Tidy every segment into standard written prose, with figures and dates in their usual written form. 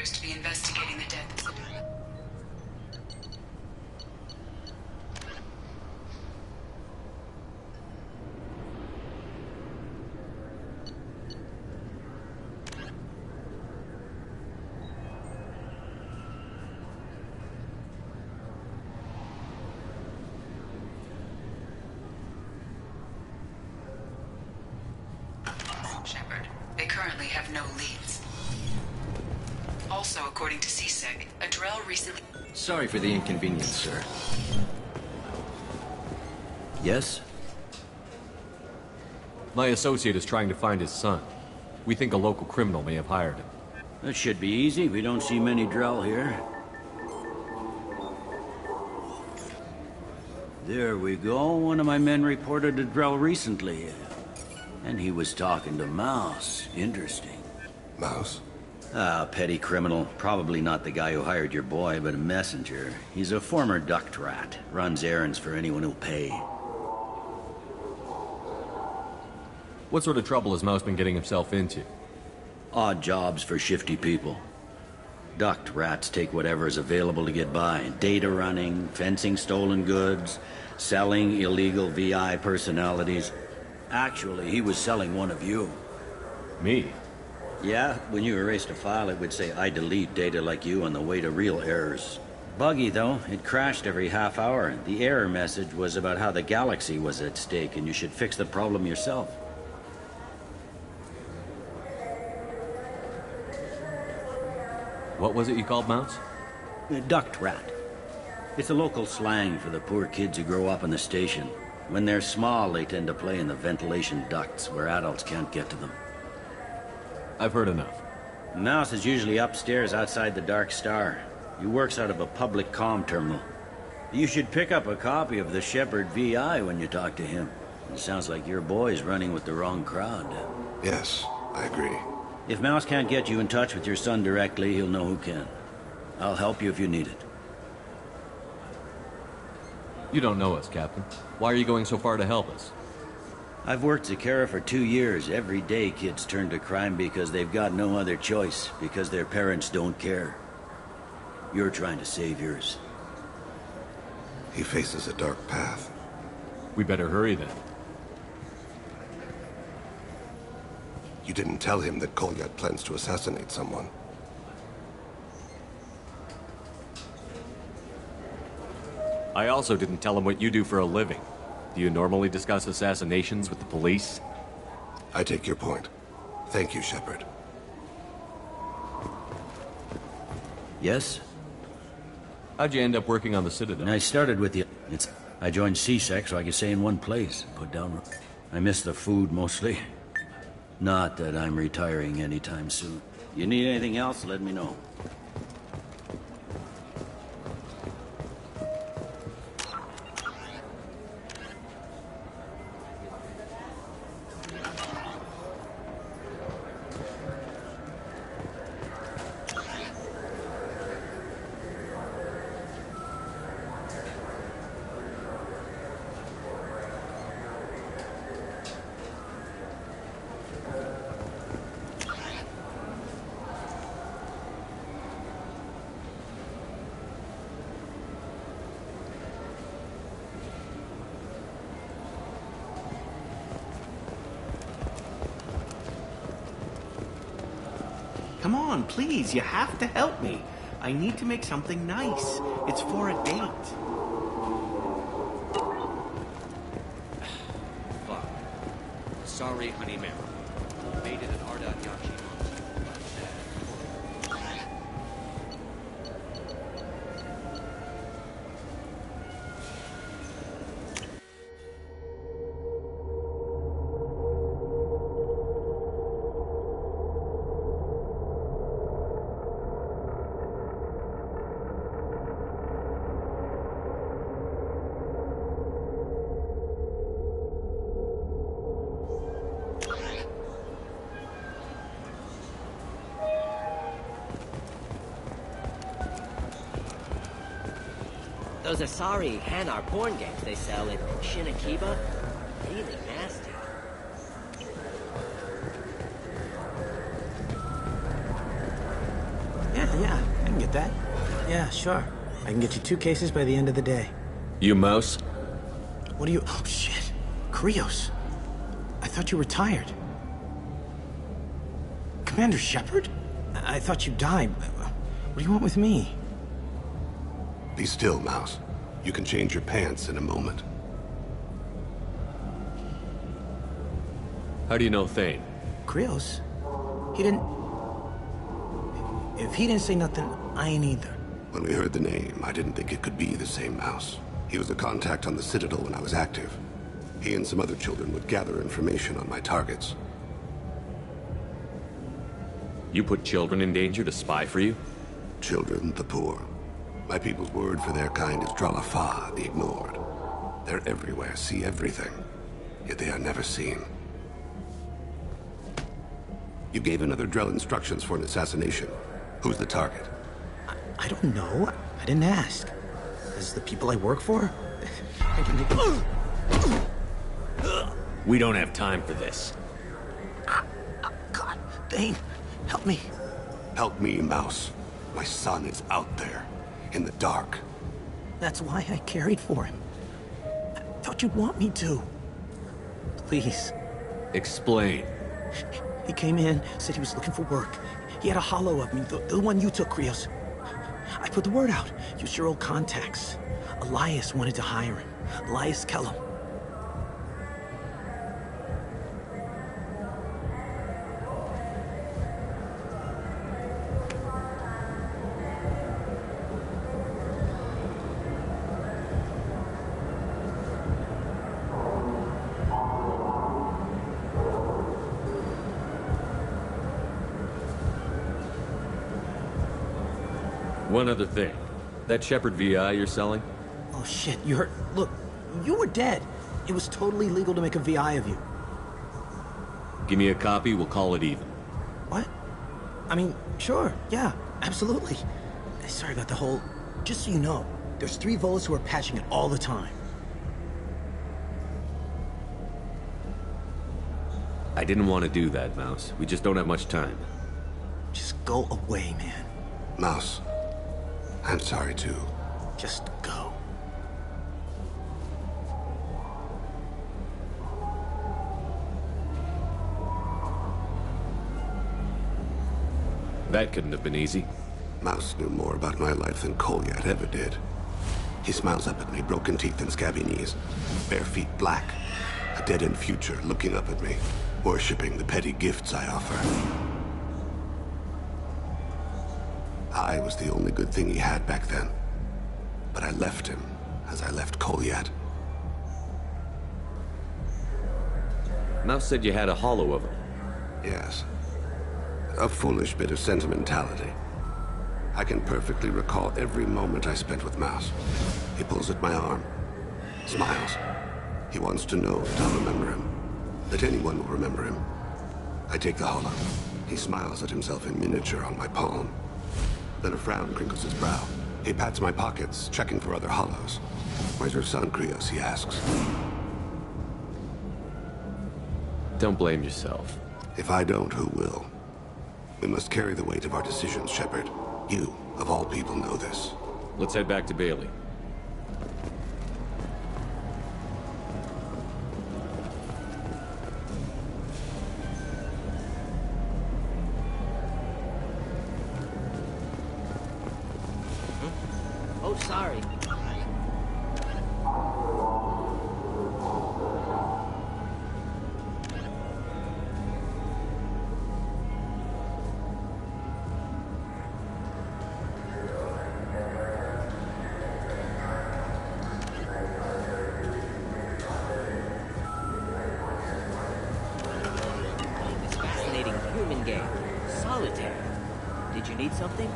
appears to be investigating the deaths. Shepard, they currently have no leads. Also, according to CSEC, a Drell recently... Sorry for the inconvenience, sir. Yes? My associate is trying to find his son. We think a local criminal may have hired him. That should be easy. We don't see many Drell here. There we go. One of my men reported a Drell recently. And he was talking to Mouse. Interesting. Mouse? Ah, petty criminal. Probably not the guy who hired your boy, but a messenger. He's a former duct rat. Runs errands for anyone who'll pay. What sort of trouble has Mouse been getting himself into? Odd jobs for shifty people. Duct rats take whatever is available to get by. Data running, fencing stolen goods, selling illegal VI personalities. Actually, he was selling one of you. Me? Yeah, when you erased a file, it would say, I delete data like you on the way to real errors. Buggy, though. It crashed every half hour. The error message was about how the galaxy was at stake, and you should fix the problem yourself. What was it you called Mouse? A duct rat. It's a local slang for the poor kids who grow up in the station. When they're small, they tend to play in the ventilation ducts where adults can't get to them. I've heard enough. Mouse is usually upstairs outside the Dark Star. He works out of a public comm terminal. You should pick up a copy of the Shepard VI when you talk to him. It sounds like your boy's running with the wrong crowd. Yes, I agree. If Mouse can't get you in touch with your son directly, he'll know who can. I'll help you if you need it. You don't know us, Captain. Why are you going so far to help us? I've worked Zakara for 2 years. Every day kids turn to crime because they've got no other choice, because their parents don't care. You're trying to save yours. He faces a dark path. We better hurry then. You didn't tell him that Kolyat plans to assassinate someone. I also didn't tell him what you do for a living. Do you normally discuss assassinations with the police? I take your point. Thank you, Shepard. Yes? How'd you end up working on the Citadel? I started with the... I joined CSEC so I could stay in one place. Put down... I miss the food mostly. Not that I'm retiring anytime soon. You need anything else, let me know. Come on, please, you have to help me. I need to make something nice. It's for a date. Fuck. Sorry, honey man. Made it at Ardat Yachi. Those Asari Hanar porn games they sell in Shinakiba, really nasty. Yeah, Yeah, I can get that. Yeah, sure. I can get you 2 cases by the end of the day. You Mouse? What are you... Oh, shit. Krios. I thought you were retired. Commander Shepard? I thought you died. What do you want with me? Be still, Mouse. You can change your pants in a moment. How do you know Thane? Krios? He didn't... If he didn't say nothing, I ain't either. When we heard the name, I didn't think it could be the same Mouse. He was a contact on the Citadel when I was active. He and some other children would gather information on my targets. You put children in danger to spy for you? Children, the poor. My people's word for their kind is Dralafa, the ignored. They're everywhere, see everything, yet they are never seen. You gave another Drell instructions for an assassination. Who's the target? I don't know. I didn't ask. Is the people I work for? I can make... We don't have time for this. God, Thane, help me. Help me, Mouse. My son is out there, in the dark. That's why I carried for him. I thought you'd want me to. Please. Explain. He came in, said he was looking for work. He had a hollow of me, the one you took, Krios. I put the word out. Use your old contacts. Elias wanted to hire him. Elias Kellum. One other thing. That Shepard VI you're selling? Oh shit, you heard... Look, you were dead. It was totally legal to make a VI of you. Give me a copy, we'll call it even. What? I mean, sure, yeah, absolutely. Sorry about the whole... Just so you know, there's 3 Volas who are patching it all the time. I didn't want to do that, Mouse. We just don't have much time. Just go away, man. Mouse, I'm sorry too. Just go. That couldn't have been easy. Mouse knew more about my life than Kolyat ever did. He smiles up at me, broken teeth and scabby knees. Bare feet black. A dead-end future looking up at me, worshipping the petty gifts I offer. I was the only good thing he had back then. But I left him, as I left Kolyat. Mouse said you had a hollow of him. Yes. A foolish bit of sentimentality. I can perfectly recall every moment I spent with Mouse. He pulls at my arm, smiles. He wants to know that I'll remember him, that anyone will remember him. I take the hollow. He smiles at himself in miniature on my palm. Then a frown crinkles his brow. He pats my pockets, checking for other hollows. Where's your son, Krios, he asks. Don't blame yourself. If I don't, who will? We must carry the weight of our decisions, Shepard. You, of all people, know this. Let's head back to Bailey. Oh, sorry. This fascinating human game. Solitaire. Did you need something?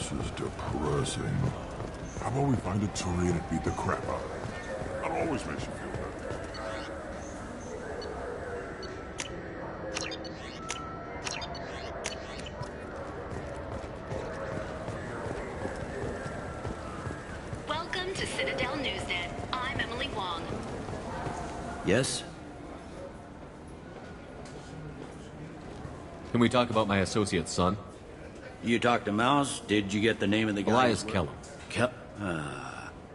This is depressing. How about we find a Turian and beat the crap out of him? That always makes you feel better. Welcome to Citadel Newsnet. I'm Emily Wong. Yes? Can we talk about my associate's son? You talked to Mouse? Did you get the name of the guy? Elias Kellum.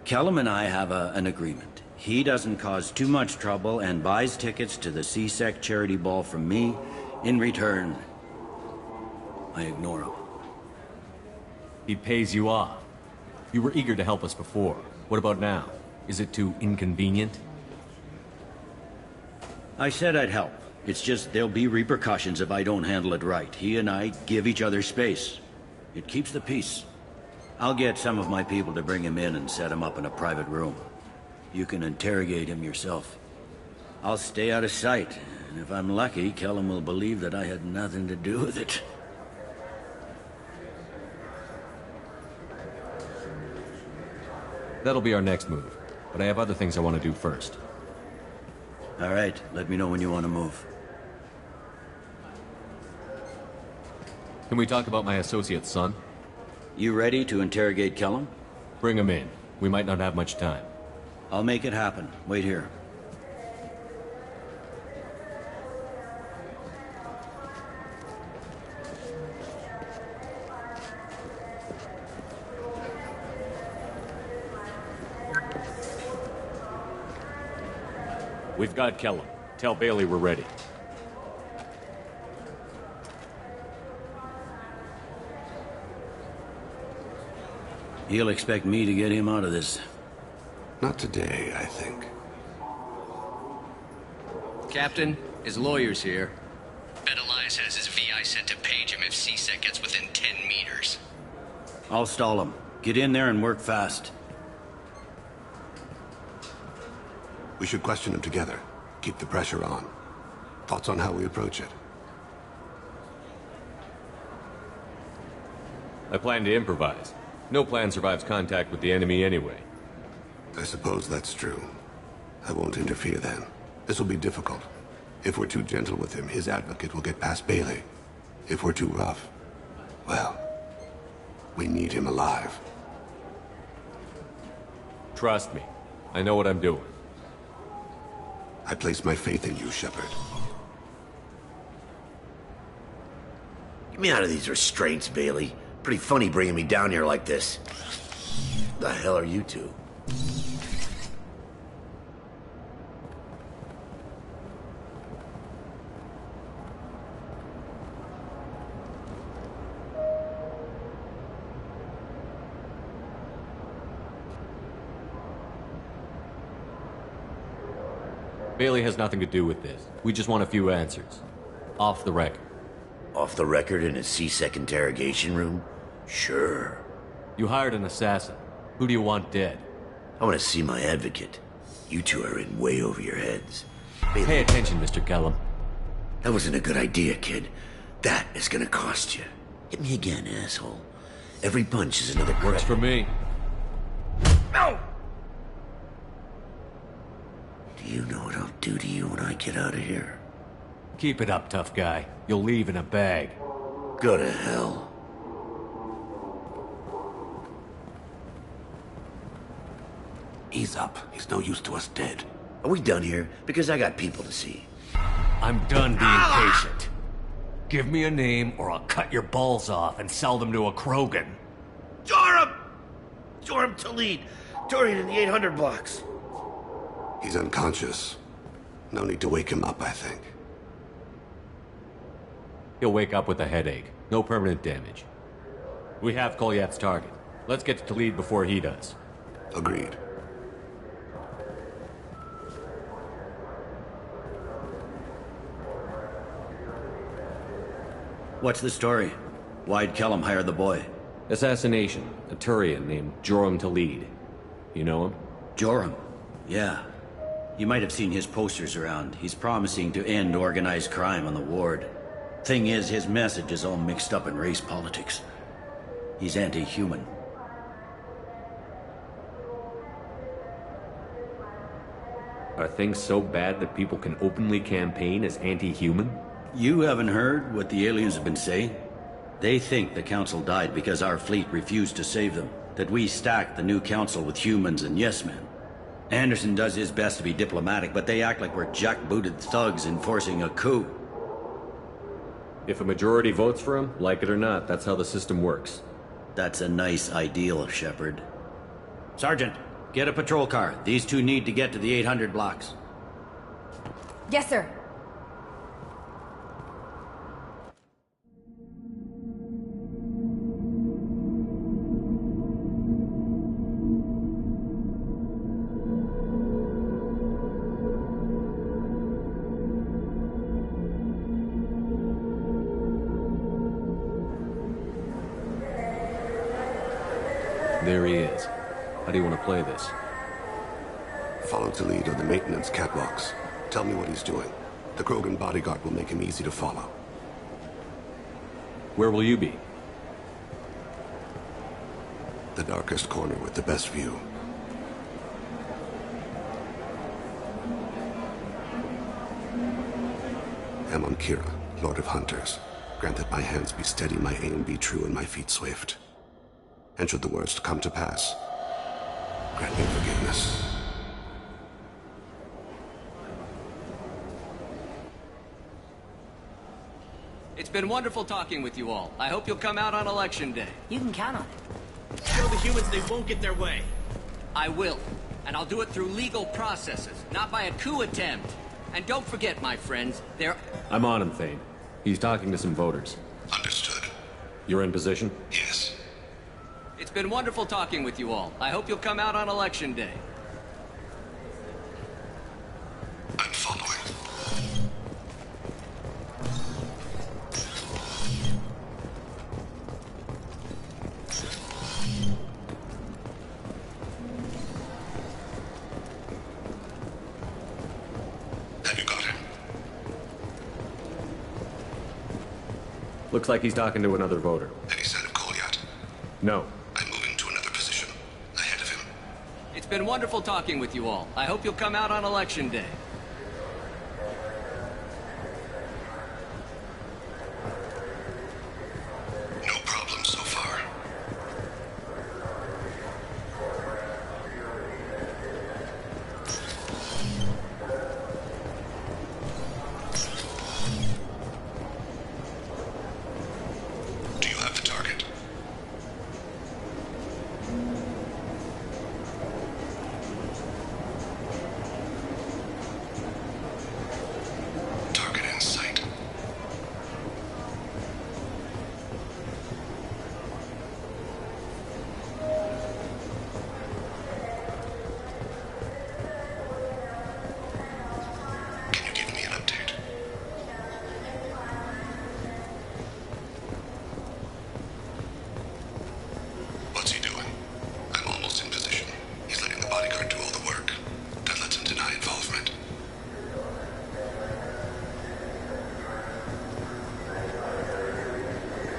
Kellum and I have an agreement. He doesn't cause too much trouble and buys tickets to the CSEC charity ball from me. In return, I ignore him. He pays you off. You were eager to help us before. What about now? Is it too inconvenient? I said I'd help. It's just there'll be repercussions if I don't handle it right. He and I give each other space. It keeps the peace. I'll get some of my people to bring him in and set him up in a private room. You can interrogate him yourself. I'll stay out of sight, and if I'm lucky, Kellum will believe that I had nothing to do with it. That'll be our next move, but I have other things I want to do first. All right, let me know when you want to move. Can we talk about my associate's son? You ready to interrogate Kellum? Bring him in. We might not have much time. I'll make it happen. Wait here. We've got Kellum. Tell Bailey we're ready. He'll expect me to get him out of this. Not today, I think. Captain, his lawyer's here. Bet Elias has his VI sent to page him if CSEC gets within 10 meters. I'll stall him. Get in there and work fast. We should question him together. Keep the pressure on. Thoughts on how we approach it? I plan to improvise. No plan survives contact with the enemy anyway. I suppose that's true. I won't interfere then. This will be difficult. If we're too gentle with him, his advocate will get past Bailey. If we're too rough, well, we need him alive. Trust me. I know what I'm doing. I place my faith in you, Shepard. Get me out of these restraints, Bailey. Pretty funny bringing me down here like this. The hell are you two? Bailey has nothing to do with this. We just want a few answers. Off the record. Off the record in a CSEC interrogation room? Sure. You hired an assassin. Who do you want dead? I want to see my advocate. You two are in way over your heads. Bailey, pay attention, Mr. Kellum. That wasn't a good idea, kid. That is gonna cost you. Hit me again, asshole. Every punch is another credit. Works for me. No! Do you know what I'll do to you when I get out of here? Keep it up, tough guy. You'll leave in a bag. Go to hell. Ease up. He's no use to us dead. Are we done here? Because I got people to see. I'm done being patient. Give me a name or I'll cut your balls off and sell them to a Krogan. Joram! Joram Talid. Turian in the 800 blocks. He's unconscious. No need to wake him up, I think. He'll wake up with a headache. No permanent damage. We have Kolyat's target. Let's get to Talid before he does. Agreed. What's the story? Why'd Kellum hire the boy? Assassination. A Turian named Joram Talid. You know him? Joram? Yeah. You might have seen his posters around. He's promising to end organized crime on the ward. Thing is, his message is all mixed up in race politics. He's anti-human. Are things so bad that people can openly campaign as anti-human? You haven't heard what the aliens have been saying? They think the Council died because our fleet refused to save them. That we stacked the new Council with humans and yes-men. Anderson does his best to be diplomatic, but they act like we're jackbooted thugs enforcing a coup. If a majority votes for him, like it or not, that's how the system works. That's a nice ideal, Shepard. Sergeant, get a patrol car. These two need to get to the 800 blocks. Yes, sir. There he is. How do you want to play this? Follow the lead on the maintenance catwalks. Tell me what he's doing. The Krogan bodyguard will make him easy to follow. Where will you be? The darkest corner with the best view. I'm on Kira, Lord of Hunters. Grant that my hands be steady, my aim be true, and my feet swift. And should the worst come to pass, grant me forgiveness. It's been wonderful talking with you all. I hope you'll come out on Election Day. You can count on it. Show the humans they won't get their way. I will. And I'll do it through legal processes, not by a coup attempt. And don't forget, my friends, I'm on him, Thane. He's talking to some voters. Understood. You're in position? Yes. It's been wonderful talking with you all. I hope you'll come out on Election Day. I'm following. Have you got him? Looks like he's talking to another voter. Any sign of call yet? No. I'm moving to another position. Ahead of him. It's been wonderful talking with you all. I hope you'll come out on Election Day. No problem so far. Do you have the target? Target in sight. Can you give me an update? What's he doing? I'm almost in position. He's letting the bodyguard do all the work. That lets him deny involvement.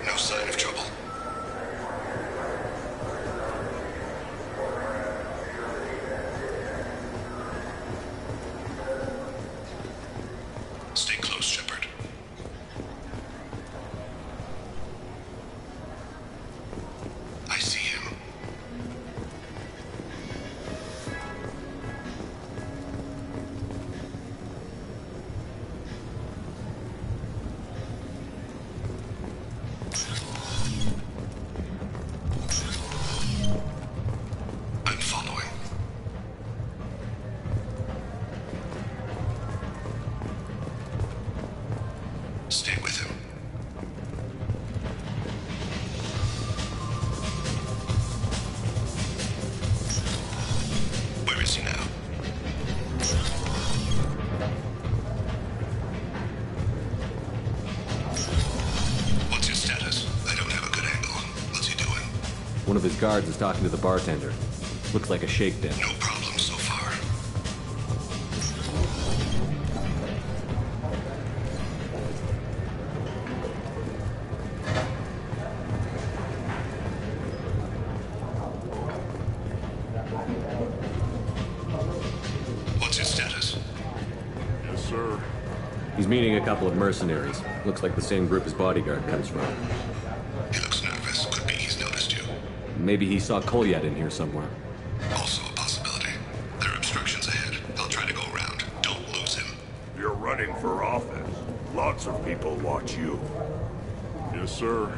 No sign of trouble. Stay close, Shepard. I see him. I'm following. Stay with him. Where is he now? What's his status? I don't have a good angle. What's he doing? One of his guards is talking to the bartender. Looks like a shakedown. No problem so far. sir. He's meeting a couple of mercenaries. Looks like the same group his bodyguard comes from. He looks nervous. Could be he's noticed you. Maybe he saw Kolyat in here somewhere. Also a possibility. There are obstructions ahead. He'll try to go around. Don't lose him. You're running for office. Lots of people watch you. Yes, sir.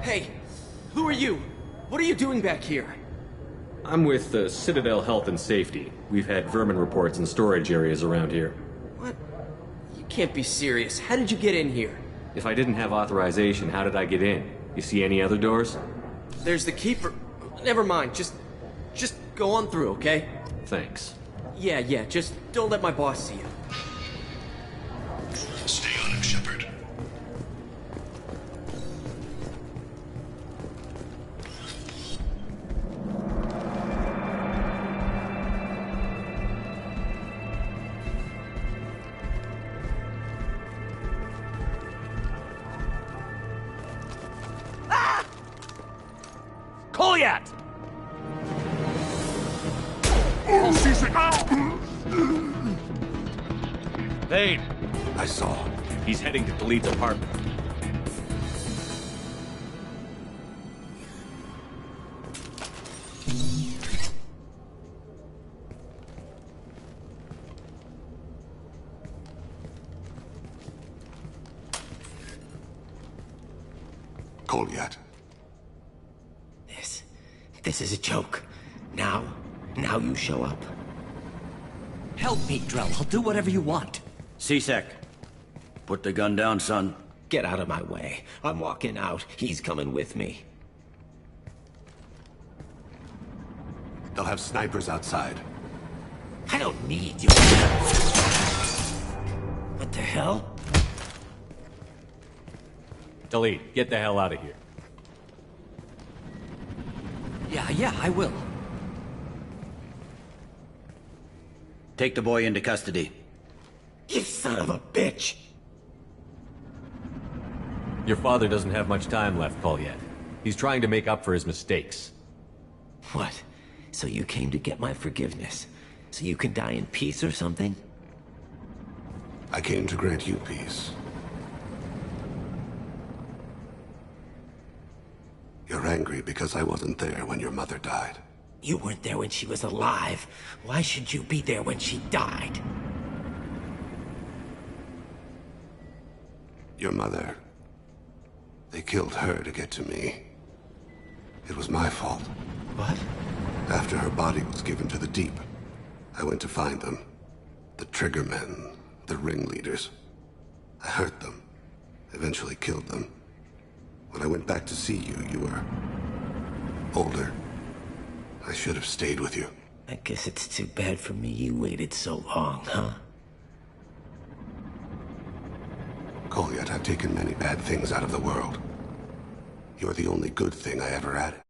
Hey, who are you? What are you doing back here? I'm with the Citadel Health and Safety. We've had vermin reports in storage areas around here. What? You can't be serious. How did you get in here? If I didn't have authorization, how did I get in? You see any other doors? There's the keeper. Never mind. Just go on through, okay? Thanks. Yeah, just don't let my boss see you. Stay on him, Shepard. Kolyat! Vane! I saw. He's heading to Khalid's apartment. Kolyat. This is a joke. Now you show up. Help me, Drell. I'll do whatever you want. C-Sec, put the gun down, son. Get out of my way. I'm walking out. He's coming with me. They'll have snipers outside. I don't need you. What the hell? Khalid, get the hell out of here. Yeah, I will. Take the boy into custody. You son of a bitch! Your father doesn't have much time left, Kolyat. He's trying to make up for his mistakes. What? So you came to get my forgiveness? So you can die in peace or something? I came to grant you peace. You're angry because I wasn't there when your mother died. You weren't there when she was alive. Why should you be there when she died? Your mother. They killed her to get to me. It was my fault. What? After her body was given to the Deep, I went to find them. The Triggermen, the ringleaders. I hurt them. Eventually killed them. When I went back to see you, you were older. I should have stayed with you. I guess it's too bad for me you waited so long, huh? Kolyat, I've taken many bad things out of the world. You're the only good thing I ever added.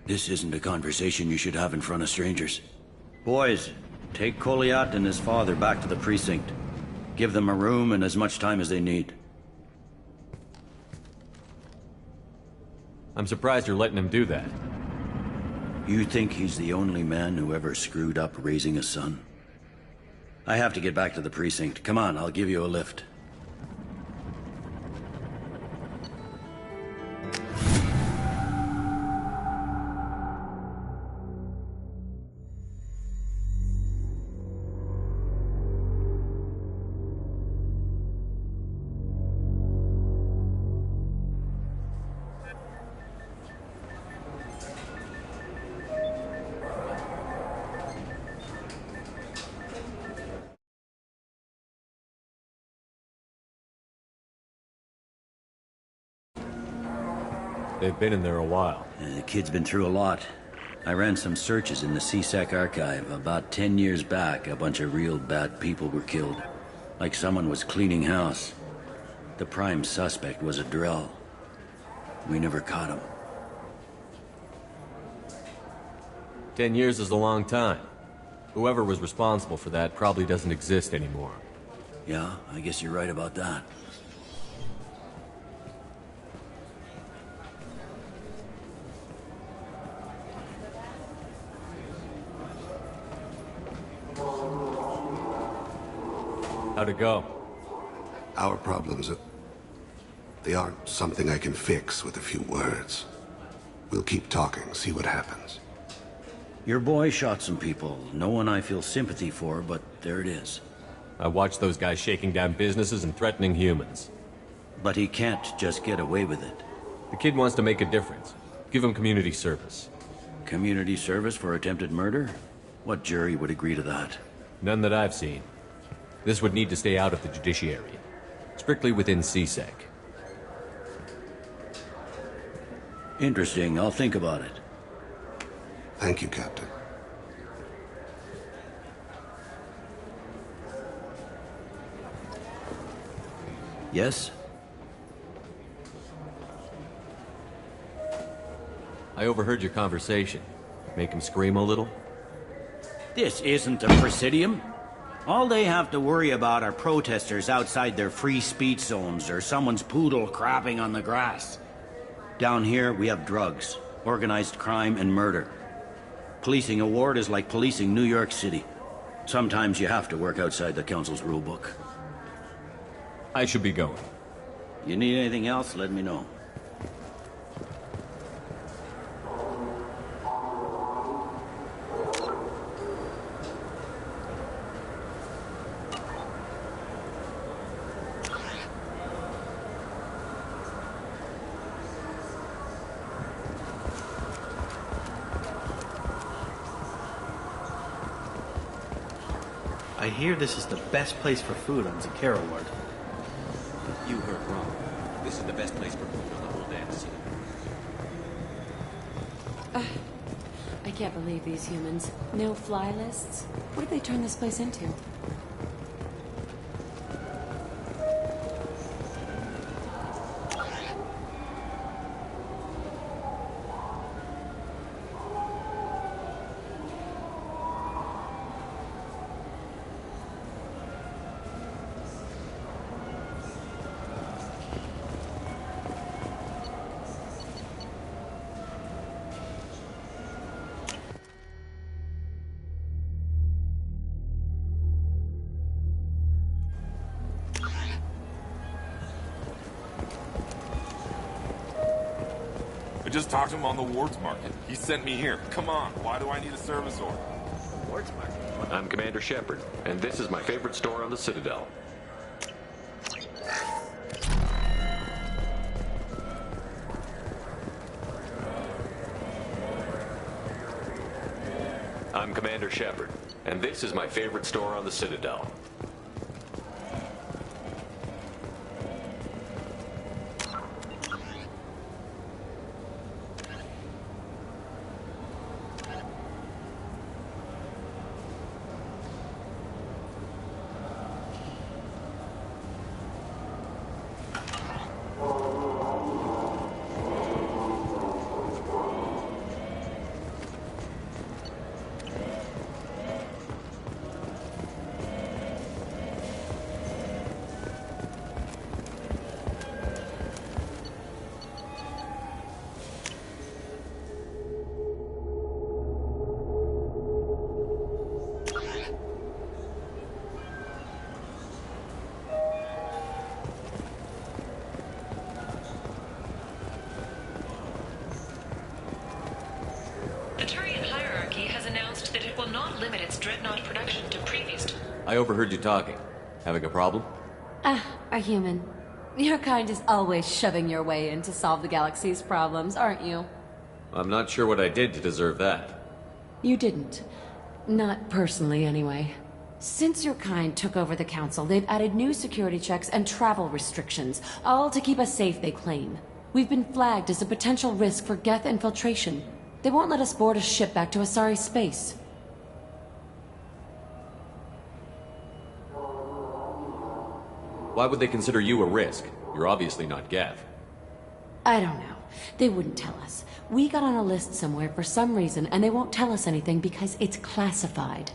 This isn't a conversation you should have in front of strangers. Boys, take Kolyat and his father back to the precinct. Give them a room and as much time as they need. I'm surprised you're letting him do that. You think he's the only man who ever screwed up raising a son? I have to get back to the precinct. Come on, I'll give you a lift. They've been in there a while. The kid's been through a lot. I ran some searches in the C-Sec archive. About 10 years back, a bunch of real bad people were killed. Like someone was cleaning house. The prime suspect was a drill. We never caught him. 10 years is a long time. Whoever was responsible for that probably doesn't exist anymore. Yeah, I guess you're right about that. How'd it go? Our problems, they aren't something I can fix with a few words. We'll keep talking, see what happens. Your boy shot some people. No one I feel sympathy for, but there it is. I watched those guys shaking down businesses and threatening humans. But he can't just get away with it. The kid wants to make a difference. Give him community service. Community service for attempted murder? What jury would agree to that? None that I've seen. This would need to stay out of the judiciary. Strictly within CSEC. Interesting. I'll think about it. Thank you, Captain. Yes? I overheard your conversation. Make him scream a little? This isn't a presidium. All they have to worry about are protesters outside their free speech zones or someone's poodle crapping on the grass. Down here, we have drugs, organized crime, and murder. Policing a ward is like policing New York City. Sometimes you have to work outside the council's rulebook. I should be going. You need anything else, let me know. I hear this is the best place for food on Zakara Ward. You heard wrong. This is the best place for food on the whole damn city. I can't believe these humans. No fly lists? What did they turn this place into? I just talked to him on the Wards Market. He sent me here. Come on, why do I need a service order? Wards Market? I'm Commander Shepard, and this is my favorite store on the Citadel. I'm Commander Shepard, and this is my favorite store on the Citadel. I overheard you talking. Having a problem? A human. Your kind is always shoving your way in to solve the galaxy's problems, aren't you? I'm not sure what I did to deserve that. You didn't. Not personally, anyway. Since your kind took over the council, they've added new security checks and travel restrictions, all to keep us safe, they claim. We've been flagged as a potential risk for Geth infiltration. They won't let us board a ship back to Asari space. Why would they consider you a risk? You're obviously not Geth. I don't know. They wouldn't tell us. We got on a list somewhere for some reason, and they won't tell us anything because it's classified.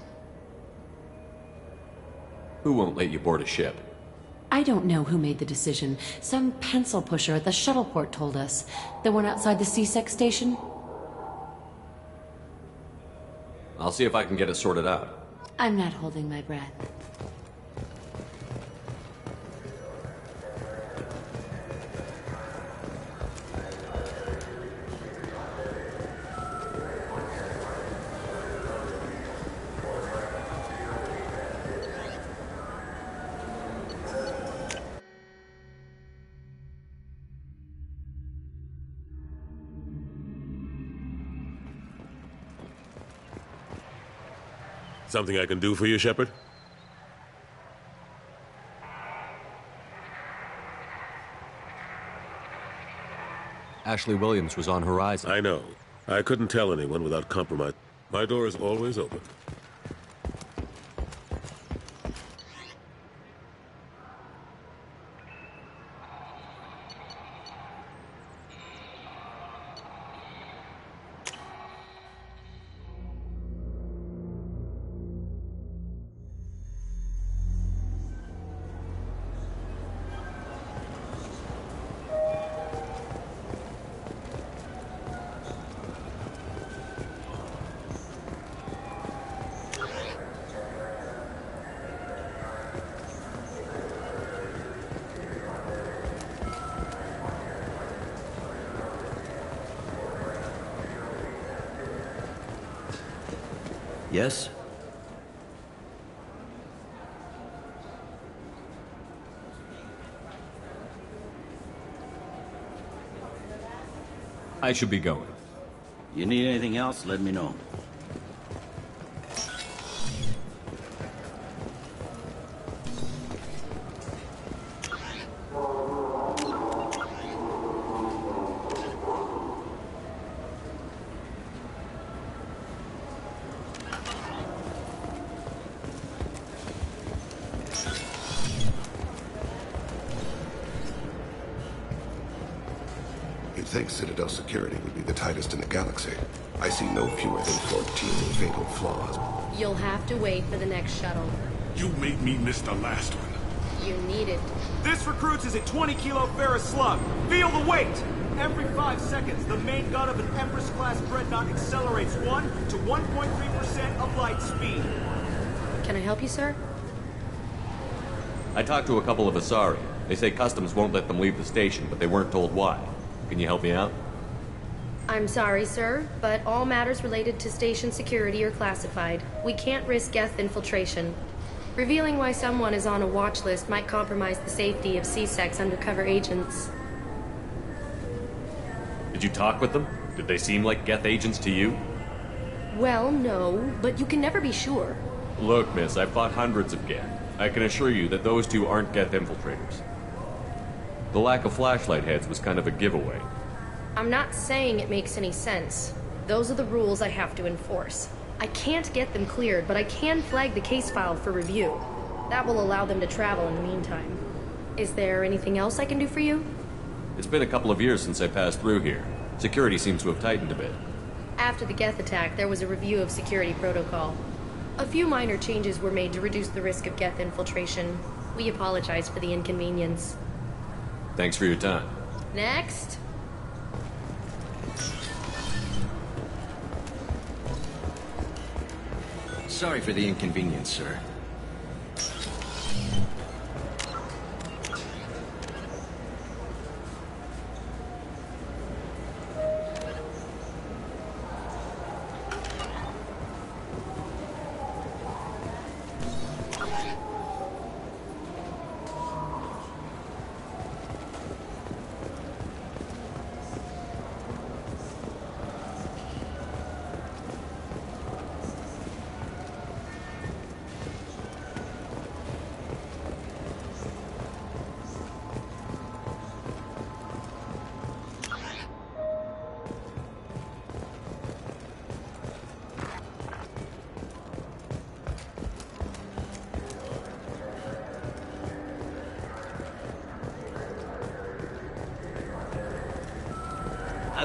Who won't let you board a ship? I don't know who made the decision. Some pencil pusher at the shuttle port told us. The one outside the C-Sec station? I'll see if I can get it sorted out. I'm not holding my breath. Something I can do for you, Shepard? Ashley Williams was on Horizon. I know. I couldn't tell anyone without compromise. My door is always open. Yes? I should be going. You need anything else, let me know. You'd think Citadel security would be the tightest in the galaxy. I see no fewer than 14 fatal flaws. You'll have to wait for the next shuttle. You made me miss the last one. You need it. This recruits is a 20-kilo Ferris slug. Feel the weight! Every 5 seconds, the main gun of an Empress-class dreadnought accelerates 1 to 1.3% of light speed. Can I help you, sir? I talked to a couple of Asari. They say customs won't let them leave the station, but they weren't told why. Can you help me out? I'm sorry, sir, but all matters related to station security are classified. We can't risk Geth infiltration. Revealing why someone is on a watch list might compromise the safety of C-Sec's undercover agents. Did you talk with them? Did they seem like Geth agents to you? Well, no, but you can never be sure. Look, miss, I've fought hundreds of Geth. I can assure you that those two aren't Geth infiltrators. The lack of flashlight heads was kind of a giveaway. I'm not saying it makes any sense. Those are the rules I have to enforce. I can't get them cleared, but I can flag the case file for review. That will allow them to travel in the meantime. Is there anything else I can do for you? It's been a couple of years since I passed through here. Security seems to have tightened a bit. After the Geth attack, there was a review of security protocol. A few minor changes were made to reduce the risk of Geth infiltration. We apologize for the inconvenience. Thanks for your time. Next. Sorry for the inconvenience, sir.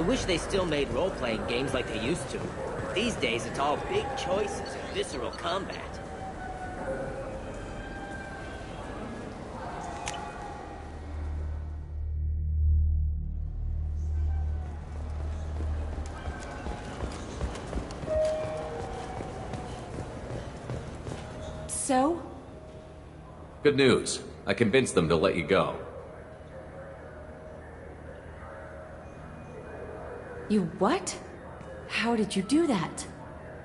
wish they still made role-playing games like they used to. These days, it's all big choices and visceral combat. So? Good news. I convinced them to let you go. You what? How did you do that?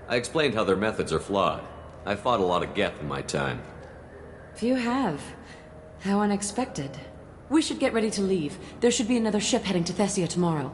I explained how their methods are flawed. I fought a lot of Geth in my time. Few have. How unexpected. We should get ready to leave. There should be another ship heading to Thessia tomorrow.